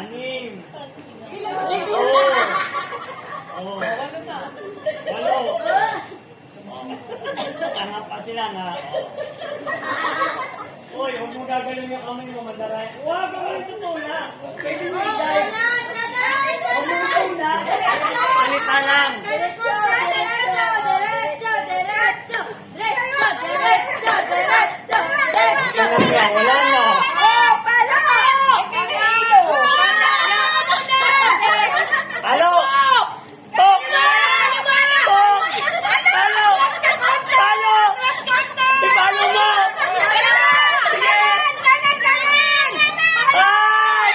Anim. Ito. Oh. Walo. Tanga pa sila na. Uy, huwag mo gagaling yung kamay mo, madaray. Huwag mo ito muna. Pwede mo i-dive. Huwag mo ito muna. Palita lang. Wala na. Halo! Tok! Tok! Halo! Halo! Ipalo mo! Sige! Ay!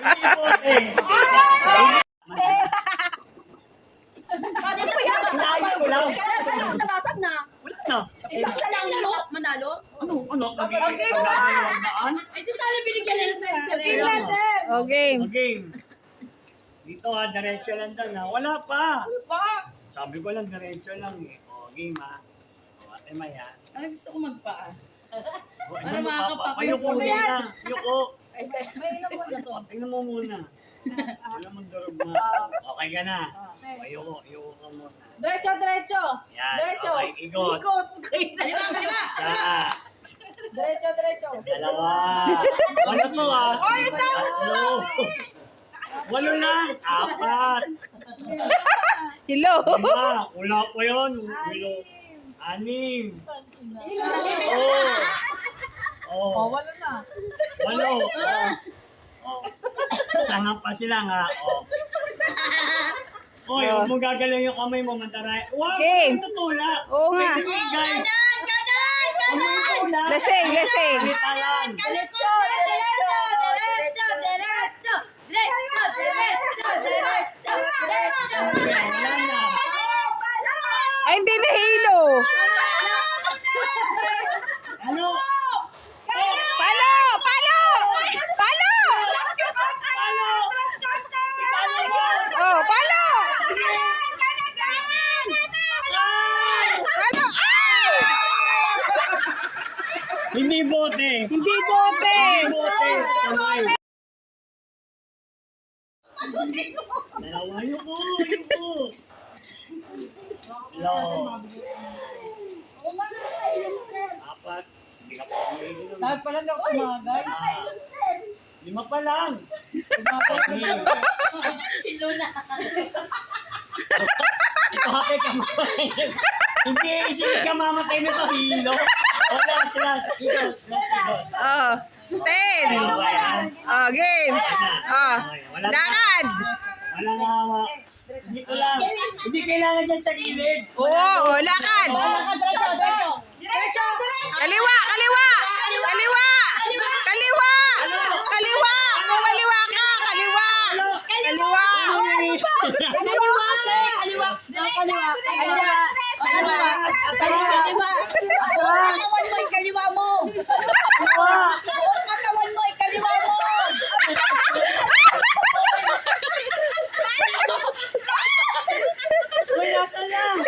Hindi po eh. Naayos ko lang. Nabasag na. Wala na. Isang sa lang manalo. Ano? Pag-iigaan? Ay, di sana binigyan na lang tayo sa Game na, sir. O, game. Game. Dito diretso lang doon ha. Wala pa. Pa. Sabi ko lang, diretso lang eh. O, game ha. O, ate Maya. Ay, gusto ko magpaa. O, Para ano, makakapakulusan Payuko na yan. muna. Yuko. May inom mo na to. Tingnan mo muna. Wala mong durog na. Okay ka na. Ayoko ka muna. Diretso, diretso. Yan. Diretso. Okay, ikot. Ikot. Kaliwa, kaliwa. Isa. Diretso, diretso. Dalawa. Ano to ah? Tatlo. Walo lang. Apat. Hello. Lima. Wala pa yun. Walo. Anim. Oh, Oh. walo na. Walo. Oh. Sanga pa sila nga. Oh. Oy, huwag mo gagaling yung kamay mo, mantaray. Huwag Game. mo tutulak. Oo nga. Pwede mo i-guide. Huwag mo itulak. Lasing, lasing. Salita lang. Wala na. Ay, hindi na hilo. Ano? Palo! Palo! Palo! Oh, palo! Palo! Ay! Hindi bote. Hindi bote. Hindi bote. Kamay. Dalawa yuko. Hello. Apat. Hindi ka pa umiinom. Dapat pala daw kumagay. Lima pa lang. Ito hake ka mamatay. Hindi, isipin ka mamatay nito hilo. Wala, sila. Ikot. Oh, 10. Ano ba yan? Oh, game. Oh, lakad. Wala nga hawa. Hindi ko lang. Hindi kailangan dyan sa gilid. Oo, lakad. Diretso, Kaliwa, kaliwa. Kaliwa. Kaliwa. Kaliwa. Kaliwa ka, kaliwa. Kaliwa. Uy, nasa lang.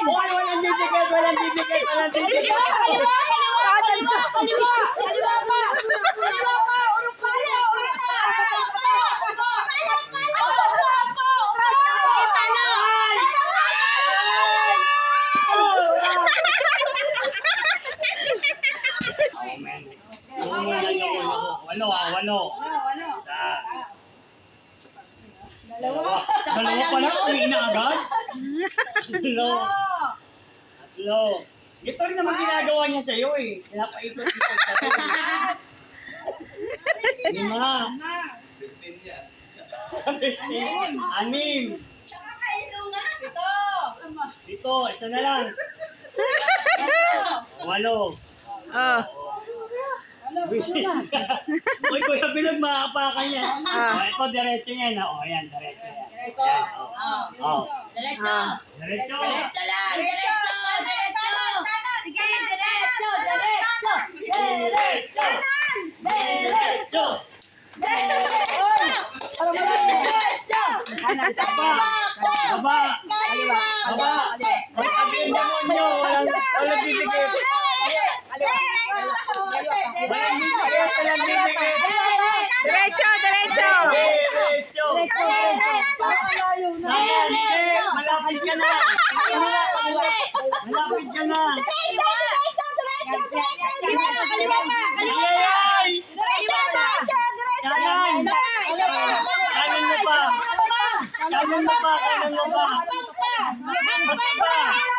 Uy, walang didikit, walang didikit, walang didikit. Oh, man. Walo. Isa. Dalawa pa lang, uwi na agad. Tatlo. Ito rin naman ginagawa niya sa'yo eh. Pinapaikot-ikot sa'yo. Lima. 15. Anim. Ito, isa na lang. Walo. Oh, Uy, Kuya Bilog, makakapakan yan. Ito, diretso yan. Ayan, diretso yan. Diretso. Diretso. Diretso lang. Sige, diretso. Diretso. Diretso. Baba. Baba. Pag sabihin demonyo, walang didikit. Walang didikit. Diretso, diretso. Diretso. Malayo na. Hindi, malapit ka na. Malapit ka na. Ay! Kanan! Kanan mo pa! Kanan mo pa! Kanan mo pa! Kanan mo pa!